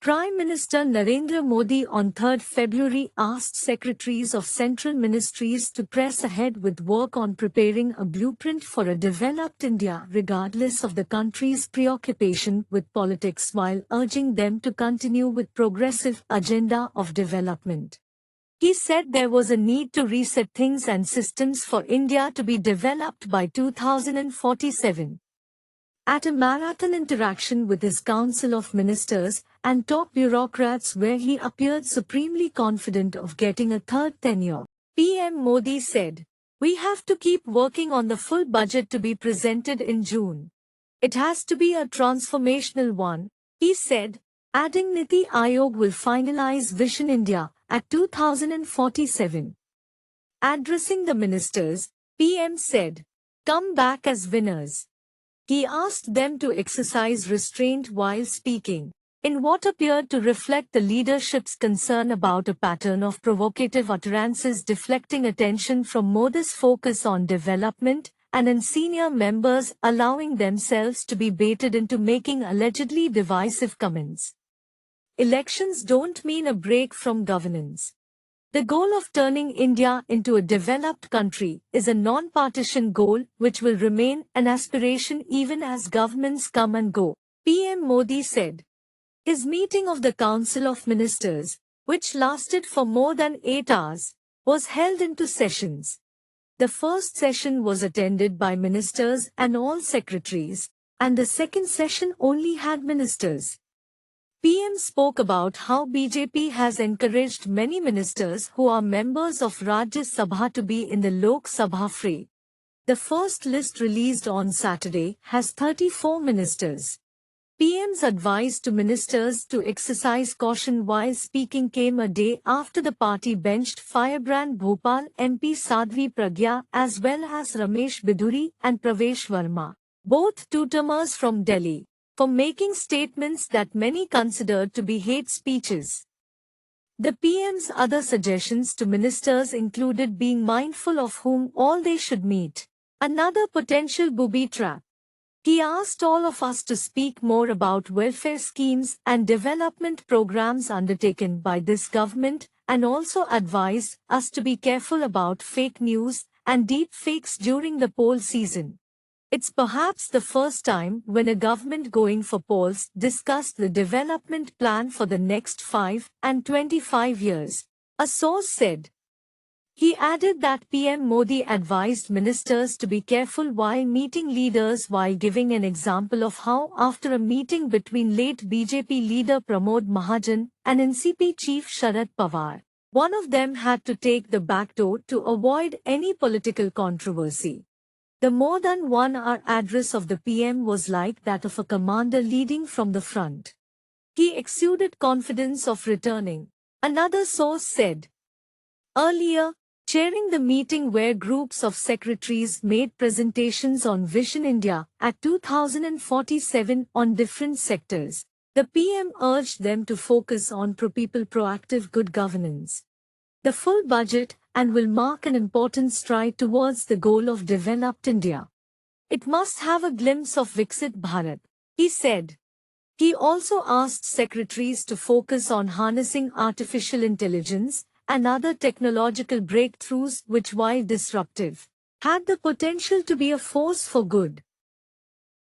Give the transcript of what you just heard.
Prime Minister Narendra Modi on 3 February asked secretaries of central ministries to press ahead with work on preparing a blueprint for a developed India regardless of the country's preoccupation with politics, while urging them to continue with progressive agenda of development. He said there was a need to reset things and systems for India to be developed by 2047. At a marathon interaction with his Council of Ministers and top bureaucrats where he appeared supremely confident of getting a third tenure, PM Modi said, "We have to keep working on the full budget to be presented in June. It has to be a transformational one," he said, adding NDA will finalize Vision India at 2047. Addressing the ministers, PM said, "Come back as winners." He asked them to exercise restraint while speaking, in what appeared to reflect the leadership's concern about a pattern of provocative utterances deflecting attention from Modi's focus on development, and in senior members allowing themselves to be baited into making allegedly divisive comments. Elections don't mean a break from governance. The goal of turning India into a developed country is a non-partisan goal which will remain an aspiration even as governments come and go, PM Modi said. His meeting of the Council of Ministers, which lasted for more than 8 hours, was held in 2 sessions. The first session was attended by ministers and all secretaries, and the second session only had ministers. PM spoke about how BJP has encouraged many ministers who are members of Rajya Sabha to be in the Lok Sabha fray. The first list released on Saturday has 34 ministers. PM's advice to ministers to exercise caution while speaking came a day after the party benched firebrand Bhopal MP Sadhvi Pragya as well as Ramesh Biduri and Pravesh Verma, both two-termers from Delhi, for making statements that many considered to be hate speeches. The PM's other suggestions to ministers included being mindful of whom all they should meet, another potential booby trap. He asked all of us to speak more about welfare schemes and development programs undertaken by this government, and also advised us to be careful about fake news and deep fakes during the poll season. It's perhaps the first time when a government going for polls discussed the development plan for the next 5 and 25 years, a source said. He added that PM Modi advised ministers to be careful while meeting leaders, while giving an example of how after a meeting between late BJP leader Pramod Mahajan and NCP chief Sharad Pawar, one of them had to take the back door to avoid any political controversy. The more than 1 hour address of the PM was like that of a commander leading from the front. He exuded confidence of returning, another source said. Earlier, chairing the meeting where groups of secretaries made presentations on Vision India at 2047 on different sectors, the PM urged them to focus on pro-people proactive good governance. The full budget and will mark an important stride towards the goal of developed India. It must have a glimpse of Viksit Bharat, he said. He also asked secretaries to focus on harnessing artificial intelligence and other technological breakthroughs which, while disruptive, had the potential to be a force for good.